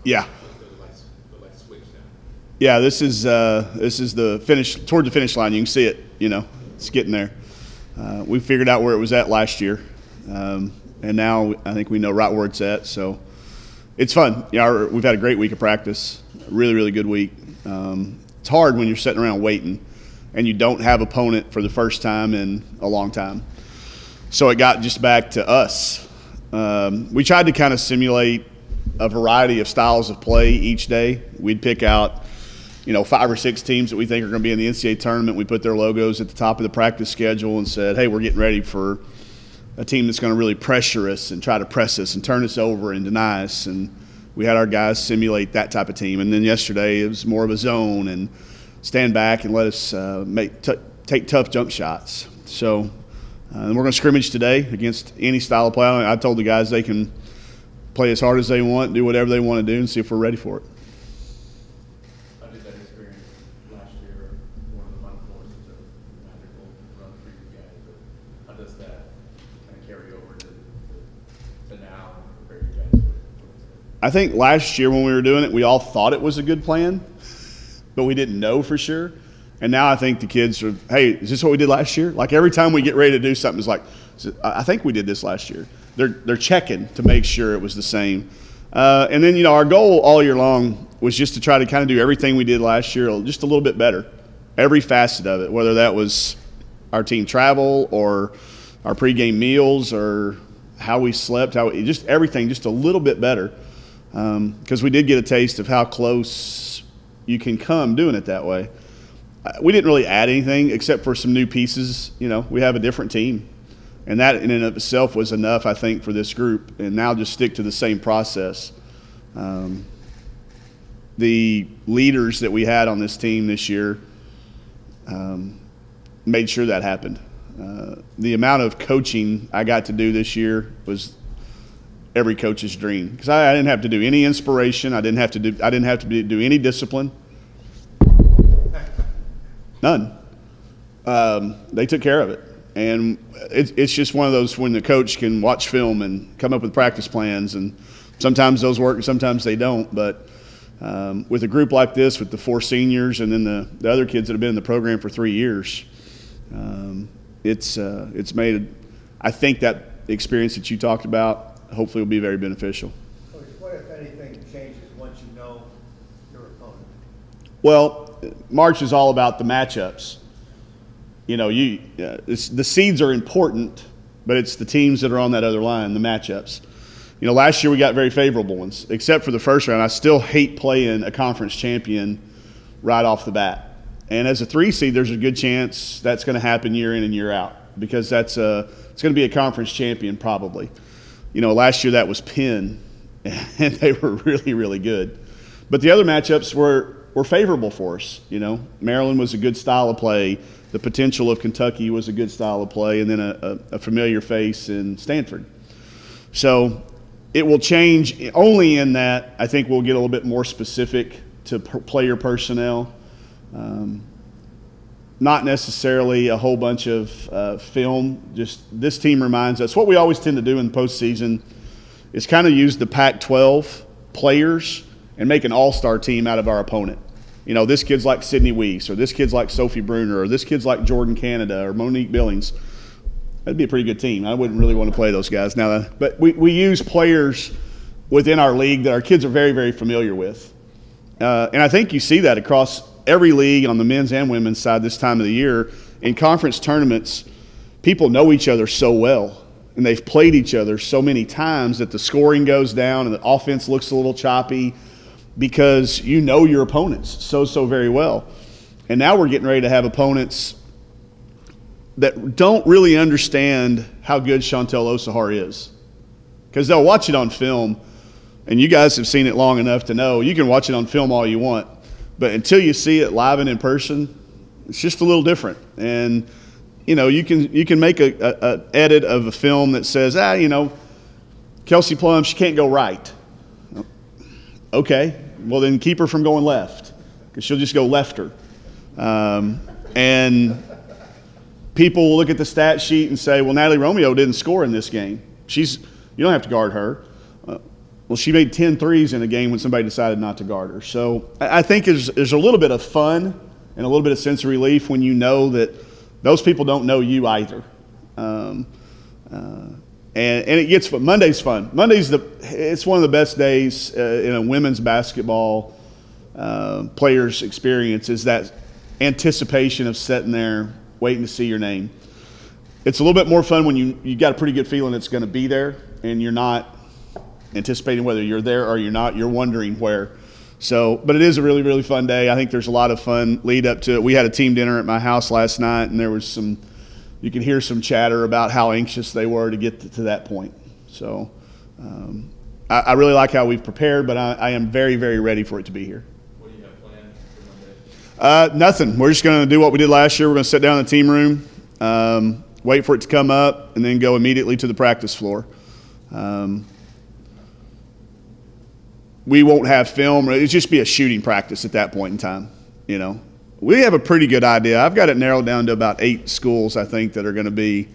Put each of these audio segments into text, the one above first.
Yeah. The switch now. Yeah, this is the finish, toward the finish line. You can see it, it's getting there. We figured out where it was at last year, and now I think we know right where it's at. So it's fun. Yeah, we've had a great week of practice, really, really good week. It's hard when you're sitting around waiting and you don't have opponent for the first time in a long time. So it got just back to us. We tried to kind of simulate a variety of styles of play each day. We'd pick out, 5 or 6 teams that we think are going to be in the NCAA tournament. We put their logos at the top of the practice schedule and said, hey, we're getting ready for a team that's going to really pressure us and try to press us and turn us over and deny us. And we had our guys simulate that type of team. And then yesterday it was more of a zone and stand back and let us take tough jump shots. So we're going to scrimmage today against any style of play. I told the guys they can play as hard as they want, do whatever they want to do, and see if we're ready for it. How did that experience last year, one of the Final Fours, was a magical run for you guys? But how does that kind of carry over to now and prepare you guys for it? I think last year when we were doing it, we all thought it was a good plan, but we didn't know for sure. And now I think the kids are, hey, is this what we did last year? Like every time we get ready to do something, it's like, I think we did this last year. They're checking to make sure it was the same. And then, our goal all year long was just to try to kind of do everything we did last year just a little bit better. Every facet of it, whether that was our team travel or our pregame meals or how we slept, just everything just a little bit better. Because we did get a taste of how close you can come doing it that way. We didn't really add anything except for some new pieces. We have a different team. And that in and of itself was enough, I think, for this group. And now just stick to the same process. The leaders that we had on this team this year made sure that happened. The amount of coaching I got to do this year was every coach's dream, because I didn't have to do any inspiration. I didn't have to do any discipline. None. They took care of it. And it's just one of those when the coach can watch film and come up with practice plans, and sometimes those work and sometimes they don't. But with a group like this, with the 4 seniors and then the other kids that have been in the program for 3 years, it's made, I think, that experience that you talked about hopefully will be very beneficial. Coach, what, if anything, changes once you know your opponent? Well, March is all about the matchups. The seeds are important, but it's the teams that are on that other line, the matchups. Last year we got very favorable ones, except for the first round. I still hate playing a conference champion right off the bat. And as a 3 seed, there's a good chance that's going to happen year in and year out, because it's going to be a conference champion probably. Last year that was Penn, and they were really, really good. But the other matchups were favorable for us. Maryland was a good style of play. The potential of Kentucky was a good style of play, and then a familiar face in Stanford. So it will change only in that I think we'll get a little bit more specific to player personnel. Not necessarily a whole bunch of film. Just this team reminds us, what we always tend to do in the postseason is kind of use the Pac-12 players and make an all-star team out of our opponent. This kid's like Sydney Weiss, or this kid's like Sophie Bruner, or this kid's like Jordan Canada or Monique Billings. That'd be a pretty good team. I wouldn't really want to play those guys now. But we use players within our league that our kids are very, very familiar with. And I think you see that across every league on the men's and women's side this time of the year. In conference tournaments, people know each other so well, and they've played each other so many times that the scoring goes down and the offense looks a little choppy, because you know your opponents so very well. And now we're getting ready to have opponents that don't really understand how good Chantel Osahar is, because they'll watch it on film, and you guys have seen it long enough to know you can watch it on film all you want, but until you see it live and in person, it's just a little different. And you can make a edit of a film that says, Kelsey Plum, she can't go right. Okay, well then keep her from going left, because she'll just go lefter. And people will look at the stat sheet and say, well, Natalie Romeo didn't score in this game. You don't have to guard her. Well, she made 10 threes in a game when somebody decided not to guard her. So I think there's a little bit of fun and a little bit of sense of relief when you know that those people don't know you either. And it gets fun. Monday's fun. It's one of the best days in a women's basketball player's experience, is that anticipation of sitting there waiting to see your name. It's a little bit more fun when you got a pretty good feeling it's going to be there, and you're not anticipating whether you're there or you're not. You're wondering where. So, but it is a really, really fun day. I think there's a lot of fun lead up to it. We had a team dinner at my house last night, and there was you could hear some chatter about how anxious they were to get to that point. So I really like how we've prepared, but I am very, very ready for it to be here. What do you have planned for Monday? Nothing. We're just going to do what we did last year. We're going to sit down in the team room, wait for it to come up, and then go immediately to the practice floor. We won't have film. It'll just be a shooting practice at that point in time. We have a pretty good idea. I've got it narrowed down to about 8 schools, I think, that are going to be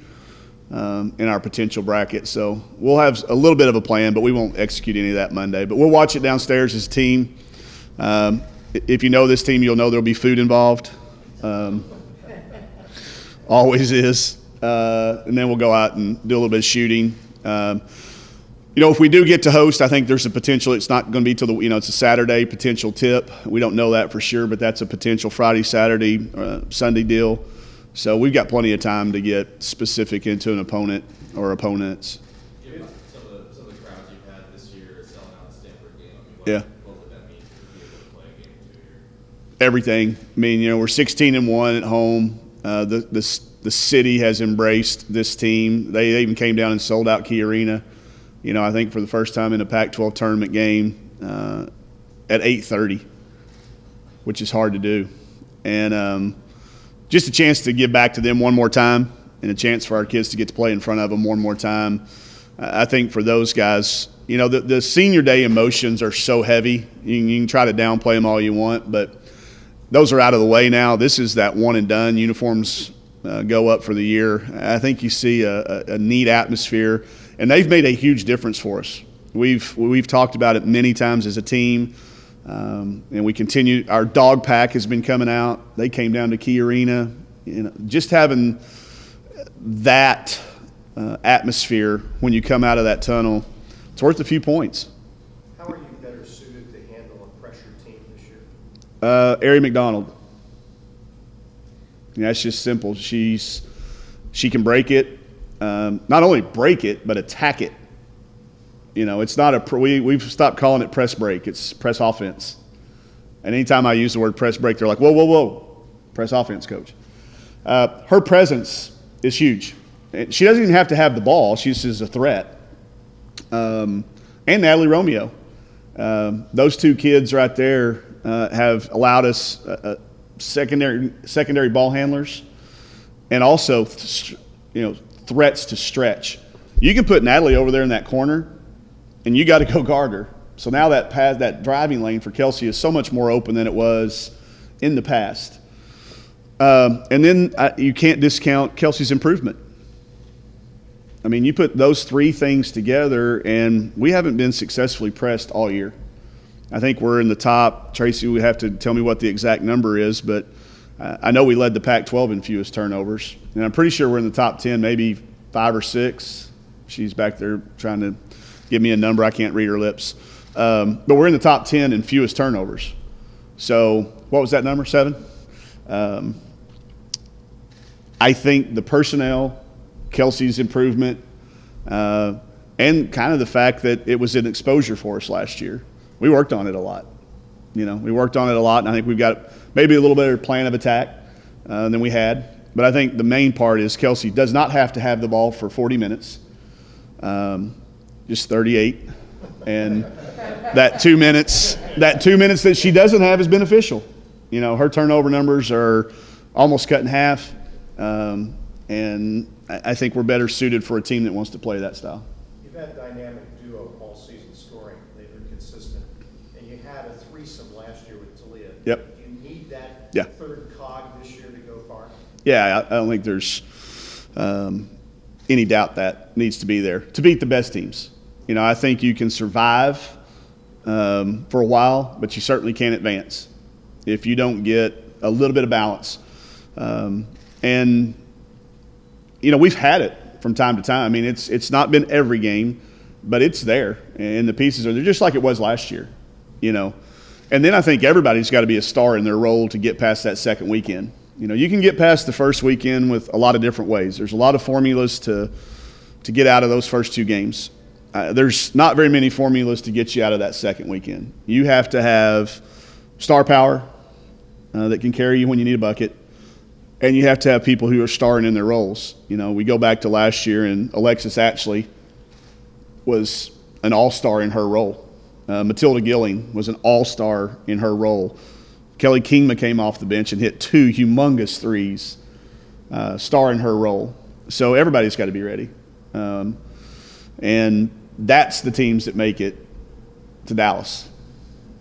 in our potential bracket. So we'll have a little bit of a plan, but we won't execute any of that Monday. But we'll watch it downstairs as a team. If you know this team, you'll know there'll be food involved. Always is. And then we'll go out and do a little bit of shooting. If we do get to host, I think there's a potential. It's not going to be till it's a Saturday potential tip. We don't know that for sure, but that's a potential Friday, Saturday, Sunday deal. So we've got plenty of time to get specific into an opponent or opponents. Given some of the crowds you've had this year selling out the Stanford game, what would that mean to be able to play a game 2 here? Everything. I mean, we're 16-1 at home. The city has embraced this team. They even came down and sold out Key Arena. I think for the first time in a Pac-12 tournament game at 8:30, which is hard to do. And just a chance to give back to them one more time, and a chance for our kids to get to play in front of them one more time. I think for those guys, the senior day emotions are so heavy. You can try to downplay them all you want, but those are out of the way now. This is that one and done. Uniforms go up for the year. I think you see a neat atmosphere. And they've made a huge difference for us. We've talked about it many times as a team, and we continue. Our dog pack has been coming out. They came down to Key Arena. Just having that atmosphere when you come out of that tunnel, it's worth a few points. How are you better suited to handle a pressure team this year? Ari McDonald. That's just simple. She can break it. Not only break it, but attack it. It's not we've stopped calling it press break. It's press offense. And anytime I use the word press break, they're like, whoa, whoa, whoa, press offense, coach. Her presence is huge. She doesn't even have to have the ball. She's just a threat. And Natalie Romeo. Those two kids right there have allowed us secondary ball handlers, and also, threats to stretch. You can put Natalie over there in that corner, and you got to go guard her. So now that driving lane for Kelsey is so much more open than it was in the past. And then you can't discount Kelsey's improvement. I mean, you put those 3 things together, and we haven't been successfully pressed all year. I think we're in the top. Tracy would have to tell me what the exact number is, but I know we led the Pac-12 in fewest turnovers, and I'm pretty sure we're in the top 10, maybe 5 or 6. She's back there trying to give me a number. I can't read her lips. But we're in the top 10 in fewest turnovers. So what was that number, 7? I think the personnel, Kelsey's improvement, and kind of the fact that it was an exposure for us last year. We worked on it a lot. We worked on it a lot, and I think we've got maybe a little better plan of attack than we had. But I think the main part is Kelsey does not have to have the ball for 40 minutes, just 38. And that 2 minutes that she doesn't have is beneficial. Her turnover numbers are almost cut in half, and I think we're better suited for a team that wants to play that style. You've had dynamic duo all season scoring. They've been consistent. And you had a threesome last year with Talia. Yep. Do you need that Yeah. third cog this year to go far? Yeah, I don't think there's any doubt that needs to be there to beat the best teams. I think you can survive for a while, but you certainly can't advance if you don't get a little bit of balance. And we've had it from time to time. I mean, it's not been every game, but it's there, and the pieces are there just like it was last year. And then I think everybody's got to be a star in their role to get past that second weekend. You can get past the first weekend with a lot of different ways. There's a lot of formulas to get out of those first two games. There's not very many formulas to get you out of that second weekend. You have to have star power that can carry you when you need a bucket, and you have to have people who are starring in their roles. We go back to last year, and Alexis Ashley was an all-star in her role. Matilda Gilling was an all-star in her role. Kelly Kingma came off the bench and hit 2 humongous threes, star in her role. So everybody's got to be ready. And that's the teams that make it to Dallas.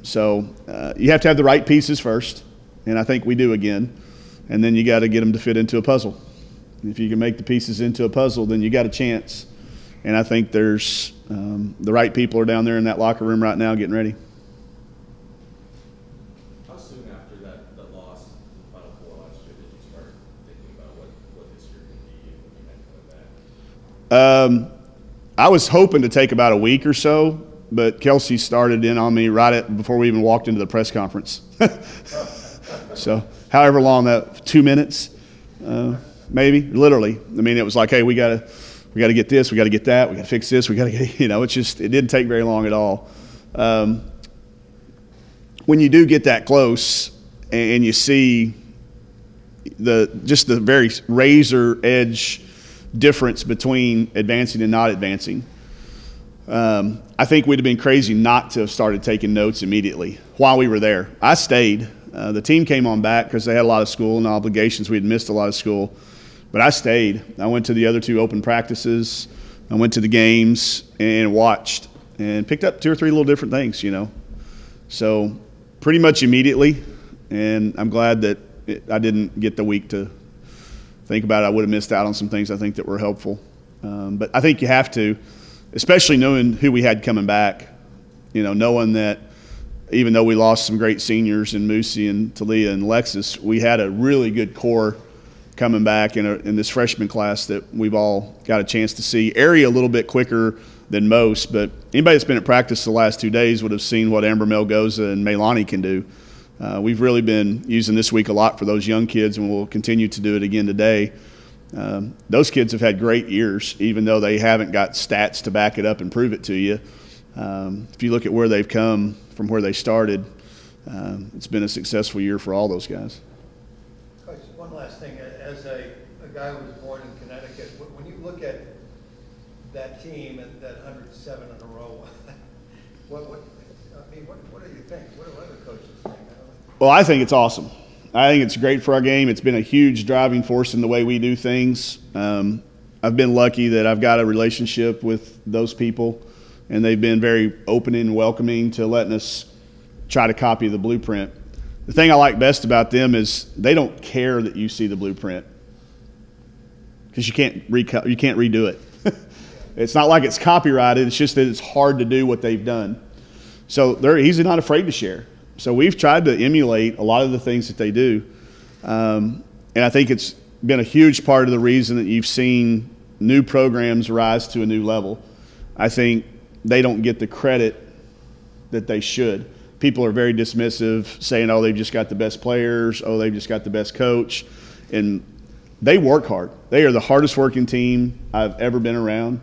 So you have to have the right pieces first, and I think we do again. And then you got to get them to fit into a puzzle. If you can make the pieces into a puzzle, then you got a chance. And I think there's the right people are down there in that locker room right now getting ready. How soon after that loss in the Final Four last year did you start thinking about what this year could be and when you had coming back? I was hoping to take about a week or so, but Kelsey started in on me before we even walked into the press conference. So however long that, 2 minutes, maybe, literally. I mean, it was like, hey, we got to get this, we got to get that, we got to fix this, we got to get, it didn't take very long at all. When you do get that close and you see the very razor edge difference between advancing and not advancing, I think we'd have been crazy not to have started taking notes immediately while we were there. I stayed. The team came on back because they had a lot of school and obligations. We had missed a lot of school. But I stayed. I went to the other 2 open practices. I went to the games and watched and picked up 2 or 3 little different things, So pretty much immediately, and I'm glad that I didn't get the week to think about it. I would have missed out on some things I think that were helpful. But I think you have to, especially knowing who we had coming back, knowing that even though we lost some great seniors in Moosey and Talia and Alexis, we had a really good core coming back in this freshman class that we've all got a chance to see. Ari a little bit quicker than most, but anybody that's been at practice the last 2 days would have seen what Amber Melgoza and Maylani can do. We've really been using this week a lot for those young kids, and we'll continue to do it again today. Those kids have had great years, even though they haven't got stats to back it up and prove it to you. If you look at where they've come from where they started, it's been a successful year for all those guys. Coach, one last thing. As a guy who was born in Connecticut, when you look at that team and that 107 in a row, what do you think? What do other coaches think? Well, I think it's awesome. I think it's great for our game. It's been a huge driving force in the way we do things. I've been lucky that I've got a relationship with those people, and they've been very open and welcoming to letting us try to copy the blueprint. The thing I like best about them is they don't care that you see the blueprint because you can't redo it. It's not like it's copyrighted. It's just that it's hard to do what they've done. So he's not afraid to share. So we've tried to emulate a lot of the things that they do. And I think it's been a huge part of the reason that you've seen new programs rise to a new level. I think they don't get the credit that they should. People are very dismissive, saying, oh, they've just got the best players, oh, they've just got the best coach. And they work hard. They are the hardest working team I've ever been around.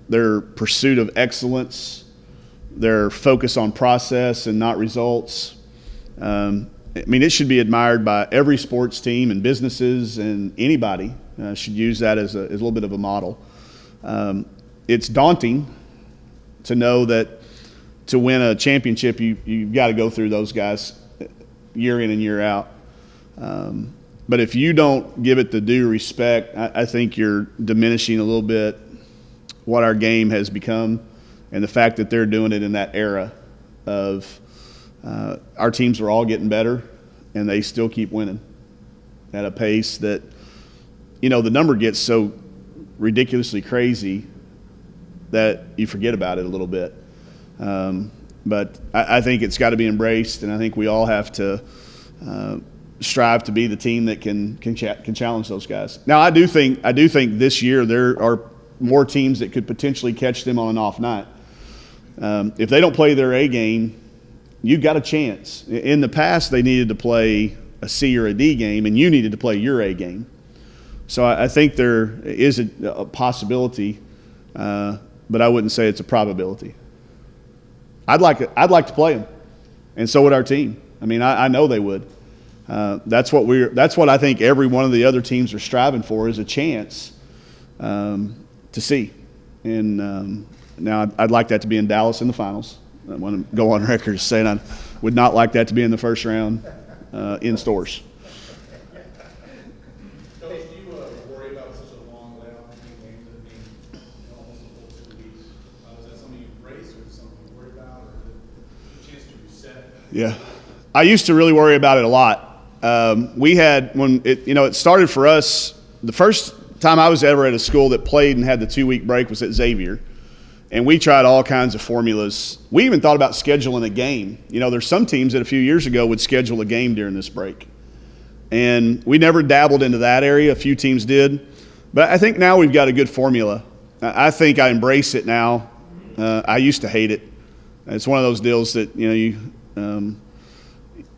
Their pursuit of excellence, their focus on process and not results. It should be admired by every sports team and businesses, and anybody should use that as a little bit of a model. It's daunting to know that to win a championship, you've got to go through those guys year in and year out. But if you don't give it the due respect, I think you're diminishing a little bit what our game has become, and the fact that they're doing it in that era of our teams are all getting better, and they still keep winning at a pace that, the number gets so ridiculously crazy that you forget about it a little bit. But I think it's got to be embraced, and I think we all have to strive to be the team that can challenge those guys. Now, I do think this year there are more teams that could potentially catch them on an off night. If they don't play their A game, you've got a chance. In the past, they needed to play a C or a D game, and you needed to play your A game. So I think there is a possibility, but I wouldn't say it's a probability. I'd like to play them, and so would our team. I mean, I know they would. That's what I think every one of the other teams are striving for, is a chance to see. And now I'd like that to be in Dallas in the finals. I want to go on record as saying I would not like that to be in the first round in stores. Coach, do you worry about such a long layoff between games that being almost a full 2 weeks? Is that something you embrace, or is it something you worry about, or is it a chance to reset? Yeah. I used to really worry about it a lot. We had, when it started for us, the first time I was ever at a school that played and had the 2-week break was at Xavier. And we tried all kinds of formulas. We even thought about scheduling a game. There's some teams that a few years ago would schedule a game during this break. And we never dabbled into that area. A few teams did. But I think now we've got a good formula. I think I embrace it now. I used to hate it. It's one of those deals that,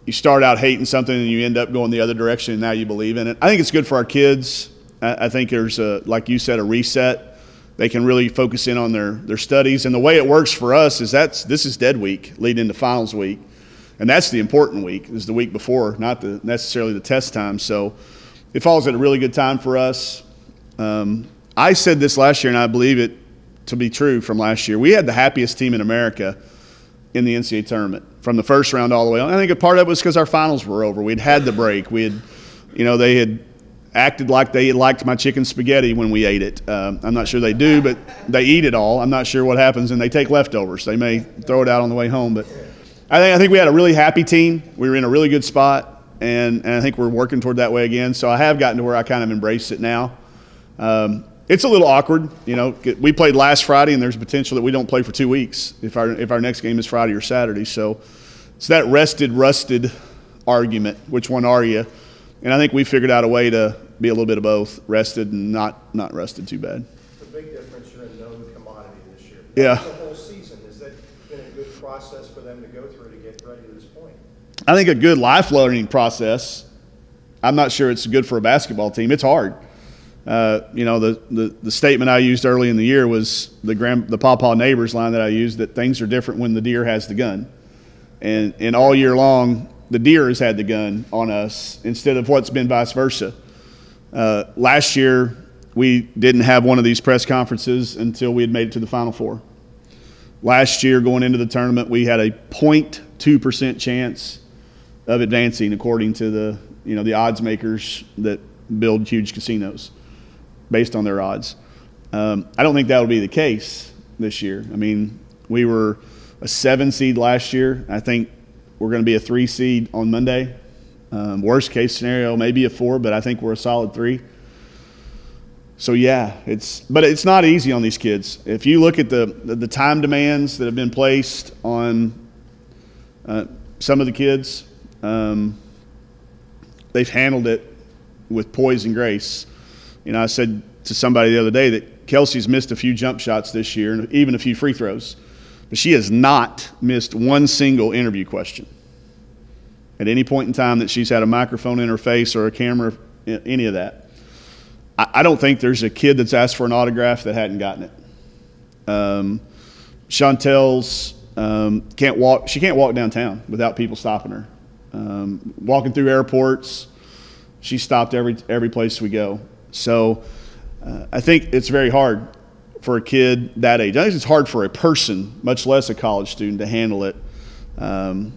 you start out hating something and you end up going the other direction, and now you believe in it. I think it's good for our kids. I think there's, like you said, a reset. They can really focus in on their studies. And the way it works for us is this is dead week leading into finals week. And that's the important week, is the week before, not necessarily the test time. So it falls at a really good time for us. I said this last year, and I believe it to be true from last year. We had the happiest team in America in the NCAA tournament from the first round all the way on. I think a part of it was because our finals were over. We'd had the break. They had acted like they liked my chicken spaghetti when we ate it. I'm not sure they do, but they eat it all. I'm not sure what happens, and they take leftovers. They may throw it out on the way home. But I think we had a really happy team. We were in a really good spot, and I think we're working toward that way again. So I have gotten to where I kind of embrace it now. It's a little awkward. We played last Friday, and there's potential that we don't play for 2 weeks if our next game is Friday or Saturday. So it's that rested, rusted argument. Which one are you? And I think we figured out a way to be a little bit of both, rested and not rested too bad. It's a big difference. You're a known commodity this year. Yeah. The whole season, has that been a good process for them to go through to get ready to this point? I think a good life learning process. I'm not sure it's good for a basketball team. It's hard. The statement I used early in the year was the Pawpaw Neighbors line that I used, that things are different when the deer has the gun. And all year long, the deer has had the gun on us instead of what's been vice versa. Last year, we didn't have one of these press conferences until we had made it to the Final Four. Last year, going into the tournament, we had a 0.2% chance of advancing, according to the odds makers that build huge casinos based on their odds. I don't think that will be the case this year. I mean, we were a 7 seed last year. I think we're going to be a 3 seed on Monday. Worst case scenario, maybe a 4, but I think we're a solid 3. So yeah, but it's not easy on these kids. If you look at the time demands that have been placed on some of the kids, they've handled it with poise and grace. I said to somebody the other day that Kelsey's missed a few jump shots this year and even a few free throws, but she has not missed one single interview question at any point in time that she's had a microphone in her face or a camera, any of that. I don't think there's a kid that's asked for an autograph that hadn't gotten it. Chantel's can't walk. She can't walk downtown without people stopping her. Walking through airports, she stopped every place we go. So I think it's very hard for a kid that age. I think it's hard for a person, much less a college student, to handle it. And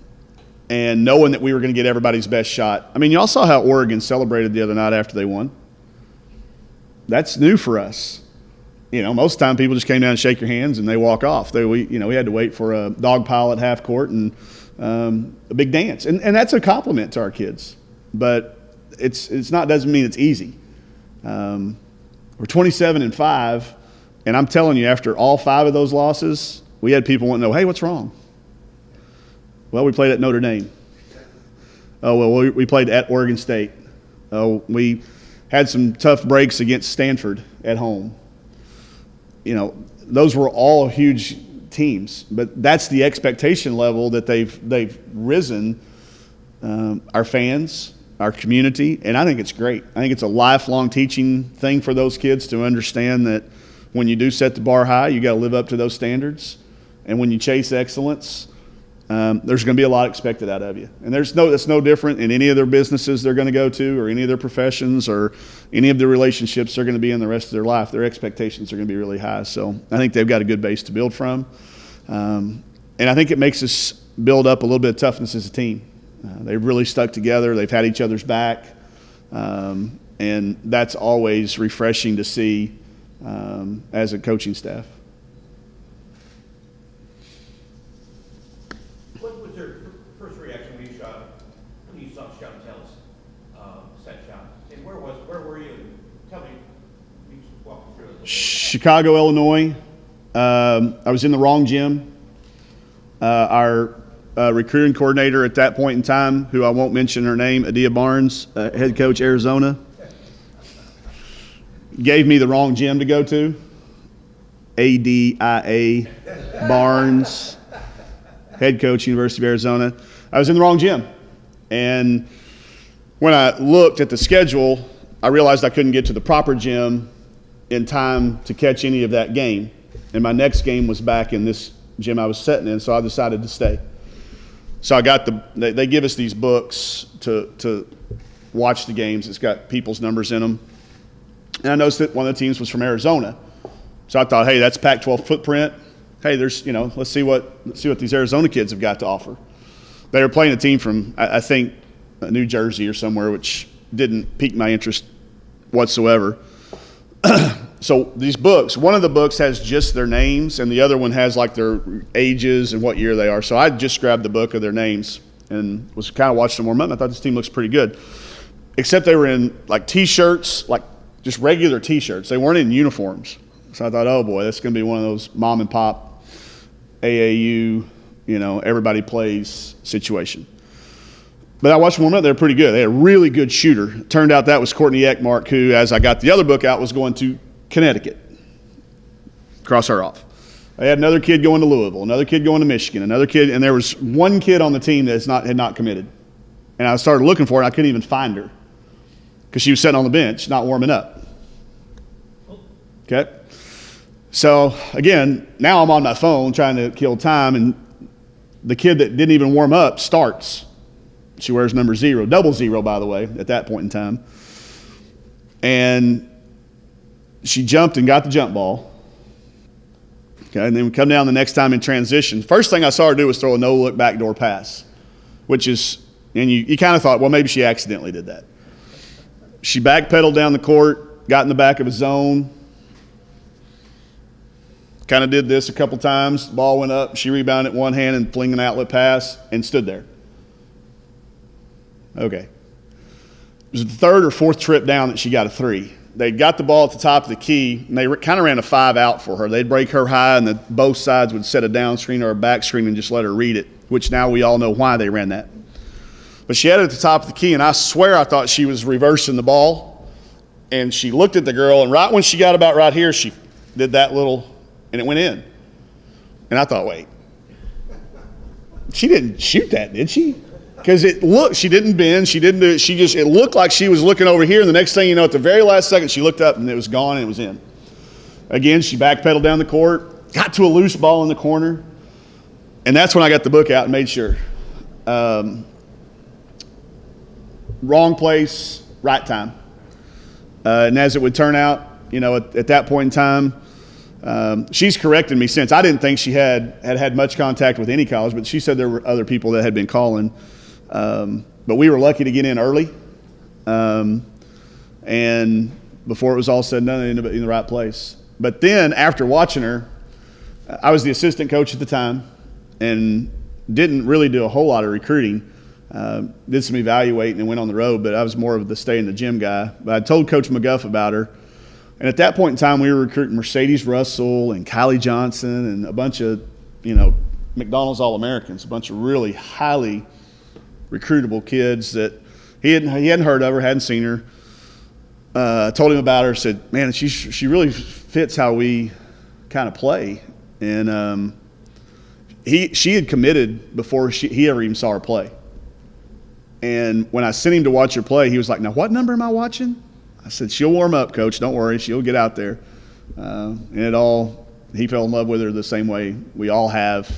knowing that we were going to get everybody's best shot. I mean, y'all saw how Oregon celebrated the other night after they won. That's new for us. Most of the time people just came down and shake your hands and they walk off. We had to wait for a dog pile at half court and a big dance. And that's a compliment to our kids. But doesn't mean it's easy. We're 27-5, And I'm telling you, after all 5 of those losses, we had people wanting to know, hey, what's wrong? Well, we played at Notre Dame. Oh, well, we played at Oregon State. Oh, we had some tough breaks against Stanford at home. Those were all huge teams, but that's the expectation level that they've risen. Our fans, our community, and I think it's great. I think it's a lifelong teaching thing for those kids to understand that when you do set the bar high, you got to live up to those standards, and when you chase excellence, there's going to be a lot expected out of you. And it's no different in any of their businesses they're going to go to, or any of their professions, or any of the relationships they're going to be in the rest of their life. Their expectations are going to be really high. So I think they've got a good base to build from. And I think it makes us build up a little bit of toughness as a team. They've really stuck together. They've had each other's back. And that's always refreshing to see as a coaching staff. What was your first reaction when you saw Chantel's set shot? And where were you? Tell me, you walk me through it a little bit. Chicago, Illinois. I was in the wrong gym. Our recruiting coordinator at that point in time, who I won't mention her name, Adia Barnes, head coach, Arizona, gave me the wrong gym to go to. Adia Barnes, head coach, University of Arizona. I was in the wrong gym. And when I looked at the schedule, I realized I couldn't get to the proper gym in time to catch any of that game. And my next game was back in this gym I was sitting in, so I decided to stay. So I got they give us these books to watch the games. It's got people's numbers in them. And I noticed that one of the teams was from Arizona. So I thought, hey, that's Pac-12 footprint. Hey, let's see what these Arizona kids have got to offer. They were playing a team from, I think, New Jersey or somewhere, which didn't pique my interest whatsoever. So these books, one of the books has just their names, and the other one has like their ages and what year they are. So I just grabbed the book of their names and was kind of watching them warm up. I thought this team looks pretty good, except they were in like T-shirts, like just regular T-shirts. They weren't in uniforms. So I thought, oh boy, that's going to be one of those mom and pop AAU, everybody plays situation. But I watched them warm up. They were pretty good. They had a really good shooter. It turned out that was Courtney Eckmark, who, as I got the other book out, was going to Connecticut. Cross her off. They had another kid going to Louisville, another kid going to Michigan, another kid, and there was one kid on the team that had not committed. And I started looking for her, and I couldn't even find her because she was sitting on the bench, not warming up. Okay? So, again, now I'm on my phone trying to kill time, and the kid that didn't even warm up starts. She wears number 0, double 0, by the way, at that point in time. And she jumped and got the jump ball. Okay, and then we come down the next time in transition. First thing I saw her do was throw a no-look backdoor pass, which is, and you kind of thought, well, maybe she accidentally did that. She backpedaled down the court, got in the back of a zone, kind of did this a couple times. Ball went up. She rebounded one hand and flinged an outlet pass and stood there. Okay. It was the third or fourth trip down that she got a 3. They got the ball at the top of the key, and they kind of ran a 5 out for her. They'd break her high, and both sides would set a down screen or a back screen and just let her read it, which now we all know why they ran that. But she had it at the top of the key, and I swear I thought she was reversing the ball. And she looked at the girl, and right when she got about right here, she did that little, and it went in. And I thought, wait, she didn't shoot that, did she? Because she didn't bend, she didn't do it, it looked like she was looking over here, and the next thing you know, at the very last second, she looked up, and it was gone, and it was in. Again, she backpedaled down the court, got to a loose ball in the corner, and that's when I got the book out and made sure. Wrong place, right time. And as it would turn out, at that point in time, she's corrected me since. I didn't think she had much contact with any college, but she said there were other people that had been calling. But we were lucky to get in early. And before it was all said and done, I ended up in the right place. But then after watching her, I was the assistant coach at the time and didn't really do a whole lot of recruiting. Did some evaluating and went on the road, but I was more of the stay in the gym guy. But I told Coach McGuff about her And at that point in time, we were recruiting Mercedes Russell and Kylie Johnson and a bunch of, McDonald's All-Americans, a bunch of really highly recruitable kids that he hadn't heard of her, hadn't seen her. Told him about her, said, man, she really fits how we kind of play. And she had committed before he ever even saw her play. And when I sent him to watch her play, he was like, now what number am I watching? I said, she'll warm up, Coach. Don't worry. She'll get out there. And he fell in love with her the same way we all have.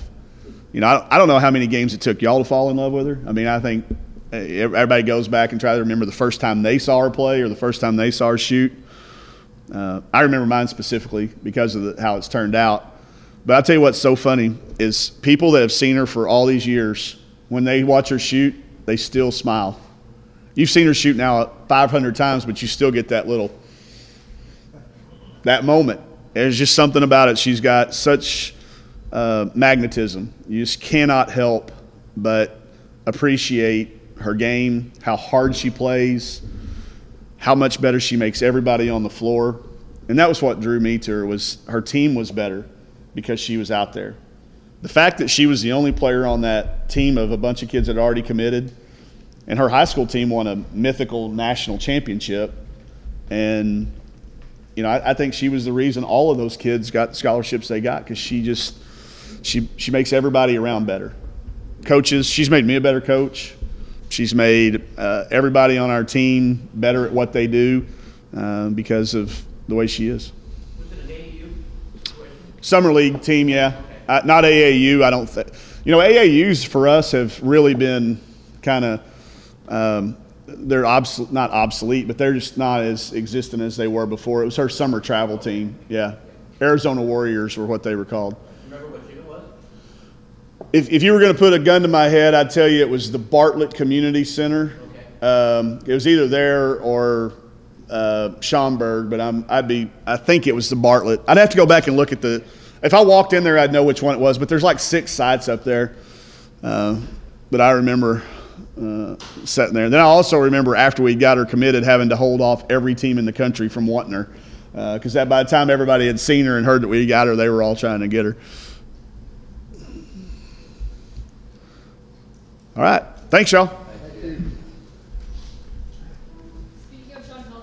I don't know how many games it took y'all to fall in love with her. I mean, I think everybody goes back and try to remember the first time they saw her play or the first time they saw her shoot. I remember mine specifically because of how it's turned out. But I'll tell you what's so funny is people that have seen her for all these years, when they watch her shoot, they still smile. You've seen her shoot now 500 times, but you still get that moment. There's just something about it. She's got such magnetism. You just cannot help but appreciate her game, how hard she plays, how much better she makes everybody on the floor. And that was what drew me to her, was her team was better because she was out there. The fact that she was the only player on that team of a bunch of kids that had already committed, and her high school team won a mythical national championship. And, I think she was the reason all of those kids got the scholarships they got, because she makes everybody around better. Coaches, she's made me a better coach. She's made everybody on our team better at what they do because of the way she is. Was it an AAU situation? Summer league team, yeah. Not AAU, I don't think. AAUs for us have really been kind of they're not obsolete, but they're just not as existent as they were before. It was her summer travel team, yeah. Arizona Warriors were what they were called. Remember what year it was? If you were going to put a gun to my head, I'd tell you it was the Bartlett Community Center. Okay. It was either there or Schaumburg, but I think it was the Bartlett. I'd have to go back and look at if I walked in there, I'd know which one it was, but there's like 6 sites up there. But I remember sitting there. Then I also remember after we got her committed, having to hold off every team in the country from wanting her, because by the time everybody had seen her and heard that we got her, they were all trying to get her. All right. Thanks, y'all. Thank you.